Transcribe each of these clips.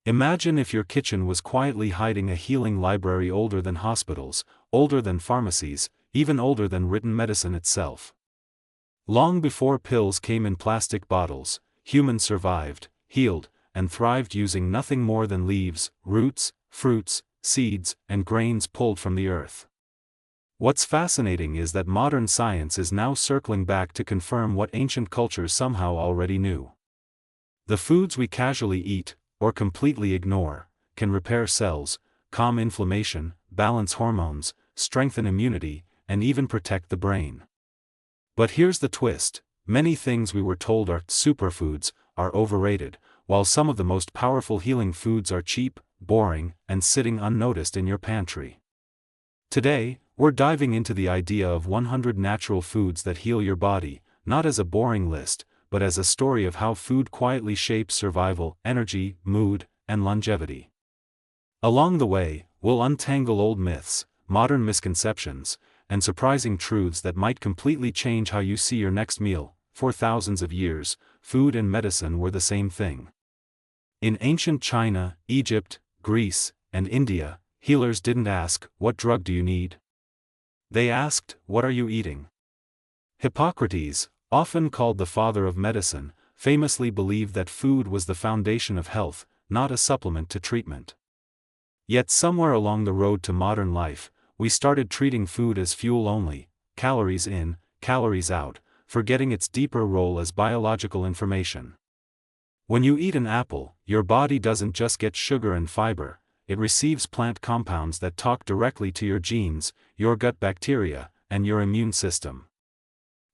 Imagine if your kitchen was quietly hiding a healing library older than hospitals, older than pharmacies, even older than written medicine itself. Long before pills came in plastic bottles, humans survived, healed, and thrived using nothing more than leaves, roots, fruits, seeds, and grains pulled from the earth. What's fascinating is that modern science is now circling back to confirm what ancient cultures somehow already knew. The foods we casually eat, or completely ignore, can repair cells, calm inflammation, balance hormones, strengthen immunity, and even protect the brain. But here's the twist: many things we were told are superfoods are overrated, while some of the most powerful healing foods are cheap, boring, and sitting unnoticed in your pantry. Today, we're diving into the idea of 100 natural foods that heal your body, not as a boring list, but as a story of how food quietly shapes survival, energy, mood, and longevity. Along the way, we'll untangle old myths, modern misconceptions, and surprising truths that might completely change how you see your next meal. For thousands of years, food and medicine were the same thing. In ancient China, Egypt, Greece, and India, healers didn't ask, "What drug do you need?" They asked, "What are you eating?" Hippocrates, often called the father of medicine, famously believed that food was the foundation of health, not a supplement to treatment. Yet somewhere along the road to modern life, we started treating food as fuel only, calories in, calories out, forgetting its deeper role as biological information. When you eat an apple, your body doesn't just get sugar and fiber, it receives plant compounds that talk directly to your genes, your gut bacteria, and your immune system.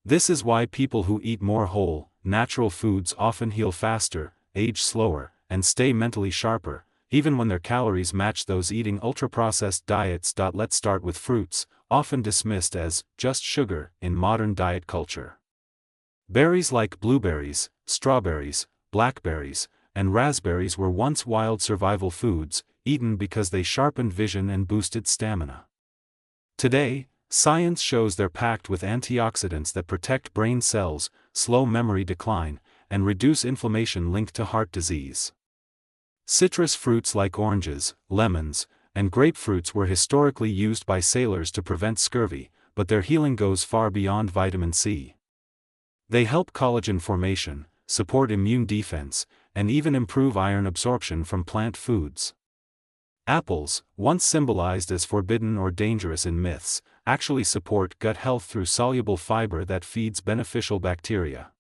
This is why people who eat more whole, natural foods often heal faster, age slower, and stay mentally sharper, even when their calories match those eating ultra-processed diets. Let's start with fruits, often dismissed as just sugar in modern diet culture. Berries like blueberries, strawberries, blackberries, and raspberries were once wild survival foods, eaten because they sharpened vision and boosted stamina. Today, science shows they're packed with antioxidants that protect brain cells, slow memory decline, and reduce inflammation linked to heart disease. Citrus fruits like oranges, lemons, and grapefruits were historically used by sailors to prevent scurvy, but their healing goes far beyond vitamin C. They help collagen formation, support immune defense, and even improve iron absorption from plant foods. Apples, once symbolized as forbidden or dangerous in myths, actually support gut health through soluble fiber that feeds beneficial bacteria.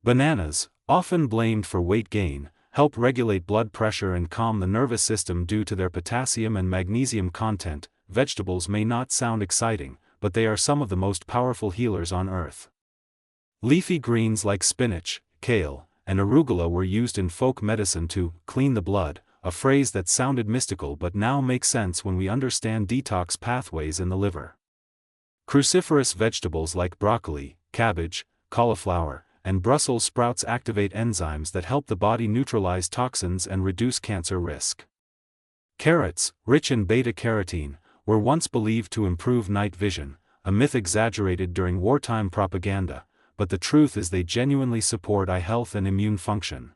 Bananas, often blamed for weight gain, help regulate blood pressure and calm the nervous system due to their potassium and magnesium content. Vegetables may not sound exciting, but they are some of the most powerful healers on earth. Leafy greens like spinach, kale, and arugula were used in folk medicine to clean the blood, a phrase that sounded mystical but now makes sense when we understand detox pathways in the liver. Cruciferous vegetables like broccoli, cabbage, cauliflower, and Brussels sprouts activate enzymes that help the body neutralize toxins and reduce cancer risk. Carrots, rich in beta-carotene, were once believed to improve night vision, a myth exaggerated during wartime propaganda, but the truth is they genuinely support eye health and immune function.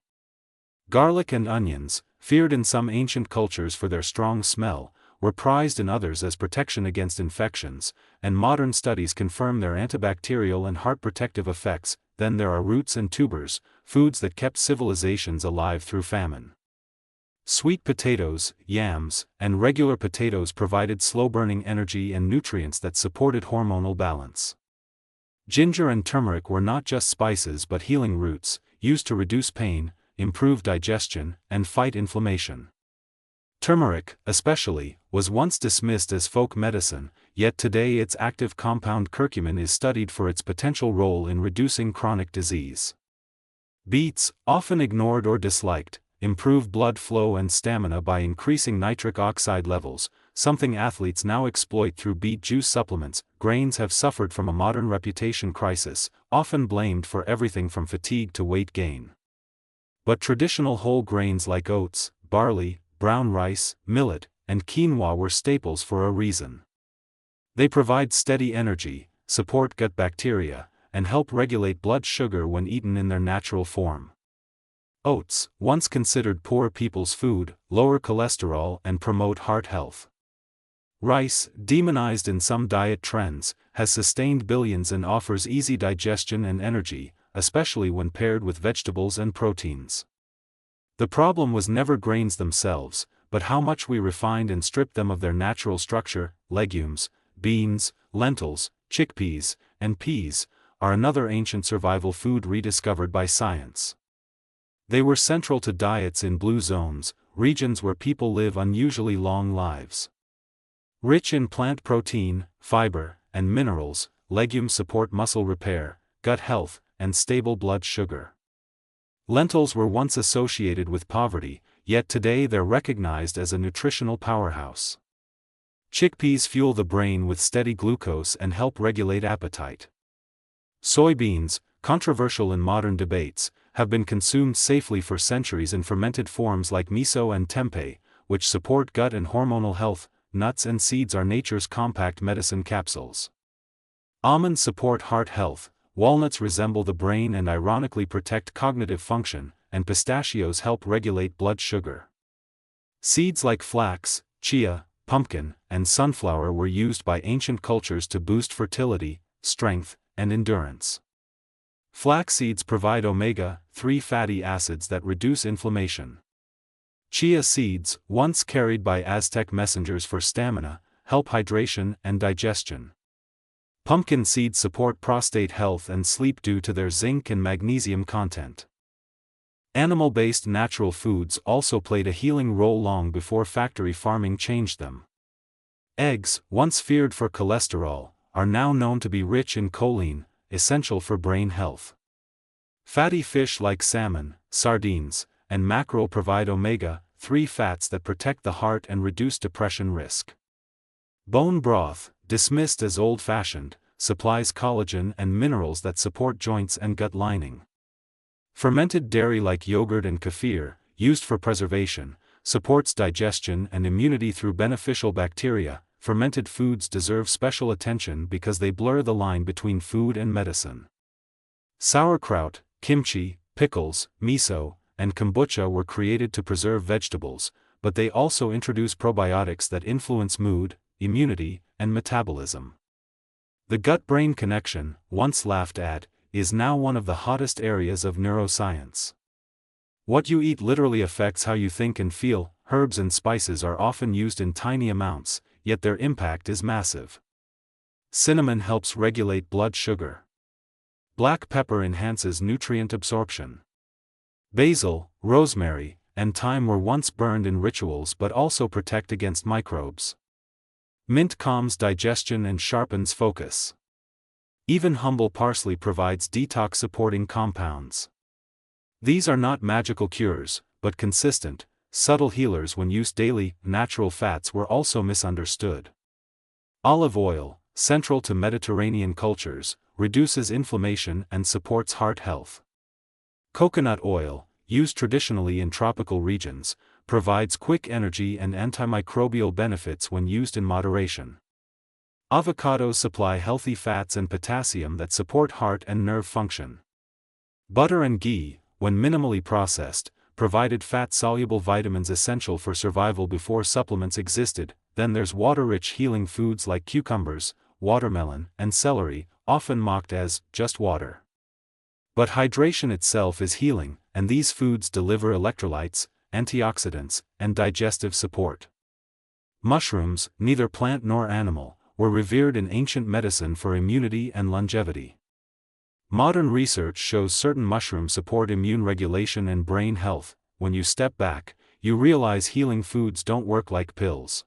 Garlic and onions, feared in some ancient cultures for their strong smell, were prized in others as protection against infections, and modern studies confirm their antibacterial and heart protective effects. Then there are roots and tubers, foods that kept civilizations alive through famine. Sweet potatoes, yams, and regular potatoes provided slow-burning energy and nutrients that supported hormonal balance. Ginger and turmeric were not just spices but healing roots, used to reduce pain, improve digestion, and fight inflammation. Turmeric, especially, was once dismissed as folk medicine, yet today its active compound curcumin is studied for its potential role in reducing chronic disease. Beets, often ignored or disliked, improve blood flow and stamina by increasing nitric oxide levels, something athletes now exploit through beet juice supplements. Grains have suffered from a modern reputation crisis, often blamed for everything from fatigue to weight gain. But traditional whole grains like oats, barley, brown rice, millet, and quinoa were staples for a reason. They provide steady energy, support gut bacteria, and help regulate blood sugar when eaten in their natural form. Oats, once considered poor people's food, lower cholesterol and promote heart health. Rice, demonized in some diet trends, has sustained billions and offers easy digestion and energy, especially when paired with vegetables and proteins. The problem was never grains themselves, but how much we refined and stripped them of their natural structure. Legumes, beans, lentils, chickpeas, and peas are another ancient survival food rediscovered by science. They were central to diets in blue zones, regions where people live unusually long lives. Rich in plant protein, fiber, and minerals, legumes support muscle repair, gut health, and stable blood sugar. Lentils were once associated with poverty, yet today they're recognized as a nutritional powerhouse. Chickpeas fuel the brain with steady glucose and help regulate appetite. Soybeans, controversial in modern debates, have been consumed safely for centuries in fermented forms like miso and tempeh, which support gut and hormonal health. Nuts and seeds are nature's compact medicine capsules. Almonds support heart health, walnuts resemble the brain and ironically protect cognitive function, and pistachios help regulate blood sugar. Seeds like flax, chia, pumpkin, and sunflower were used by ancient cultures to boost fertility, strength, and endurance. Flax seeds provide omega-3 fatty acids that reduce inflammation. Chia seeds, once carried by Aztec messengers for stamina, help hydration and digestion. Pumpkin seeds support prostate health and sleep due to their zinc and magnesium content. Animal-based natural foods also played a healing role long before factory farming changed them. Eggs, once feared for cholesterol, are now known to be rich in choline, essential for brain health. Fatty fish like salmon, sardines, and mackerel provide omega-3 fats that protect the heart and reduce depression risk. Bone broth, dismissed as old-fashioned, supplies collagen and minerals that support joints and gut lining. Fermented dairy like yogurt and kefir, used for preservation, supports digestion and immunity through beneficial bacteria. Fermented foods deserve special attention because they blur the line between food and medicine. Sauerkraut, kimchi, pickles, miso, and kombucha were created to preserve vegetables, but they also introduce probiotics that influence mood, immunity, and metabolism. The gut-brain connection, once laughed at, is now one of the hottest areas of neuroscience. What you eat literally affects how you think and feel. Herbs and spices are often used in tiny amounts, yet their impact is massive. Cinnamon helps regulate blood sugar. Black pepper enhances nutrient absorption. Basil, rosemary, and thyme were once burned in rituals but also protect against microbes. Mint calms digestion and sharpens focus. Even humble parsley provides detox-supporting compounds. These are not magical cures, but consistent, subtle healers when used daily. Natural fats were also misunderstood. Olive oil, central to Mediterranean cultures, reduces inflammation and supports heart health. Coconut oil, used traditionally in tropical regions, provides quick energy and antimicrobial benefits when used in moderation. Avocados supply healthy fats and potassium that support heart and nerve function. Butter and ghee, when minimally processed, provided fat-soluble vitamins essential for survival before supplements existed. Then there's water-rich healing foods like cucumbers, watermelon, and celery, often mocked as just water. But hydration itself is healing, and these foods deliver electrolytes, antioxidants, and digestive support. Mushrooms, neither plant nor animal, were revered in ancient medicine for immunity and longevity. Modern research shows certain mushrooms support immune regulation and brain health. When you step back, you realize healing foods don't work like pills.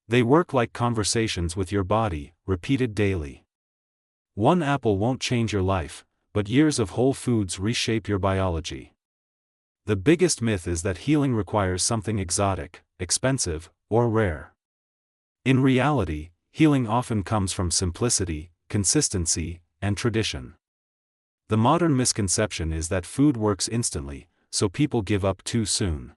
They work like conversations with your body, repeated daily. One apple won't change your life, but years of whole foods reshape your biology. The biggest myth is that healing requires something exotic, expensive, or rare. In reality, healing often comes from simplicity, consistency, and tradition. The modern misconception is that food works instantly, so people give up too soon.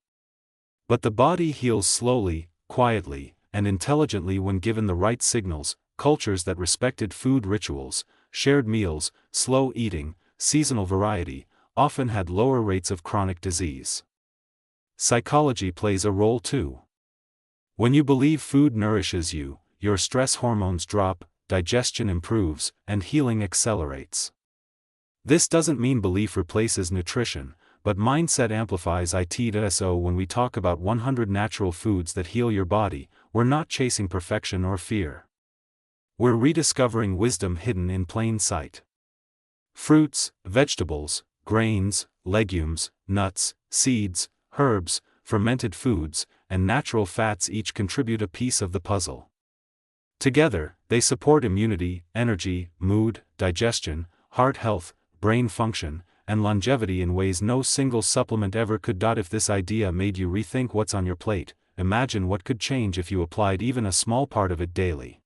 But the body heals slowly, quietly, and intelligently when given the right signals. Cultures that respected food rituals, shared meals, slow eating, seasonal variety, often had lower rates of chronic disease. Psychology plays a role too. When you believe food nourishes you, your stress hormones drop, digestion improves, and healing accelerates. This doesn't mean belief replaces nutrition, but mindset amplifies it. So when we talk about 100 natural foods that heal your body, we're not chasing perfection or fear. We're rediscovering wisdom hidden in plain sight. Fruits, vegetables, grains, legumes, nuts, seeds, herbs, fermented foods, and natural fats each contribute a piece of the puzzle. Together, they support immunity, energy, mood, digestion, heart health, brain function, and longevity in ways no single supplement ever could. If this idea made you rethink what's on your plate, imagine what could change if you applied even a small part of it daily.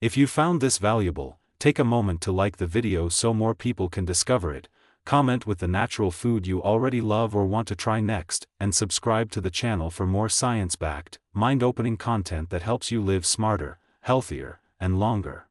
If you found this valuable, take a moment to like the video so more people can discover it, comment with the natural food you already love or want to try next, and subscribe to the channel for more science-backed, mind-opening content that helps you live smarter, healthier, and longer.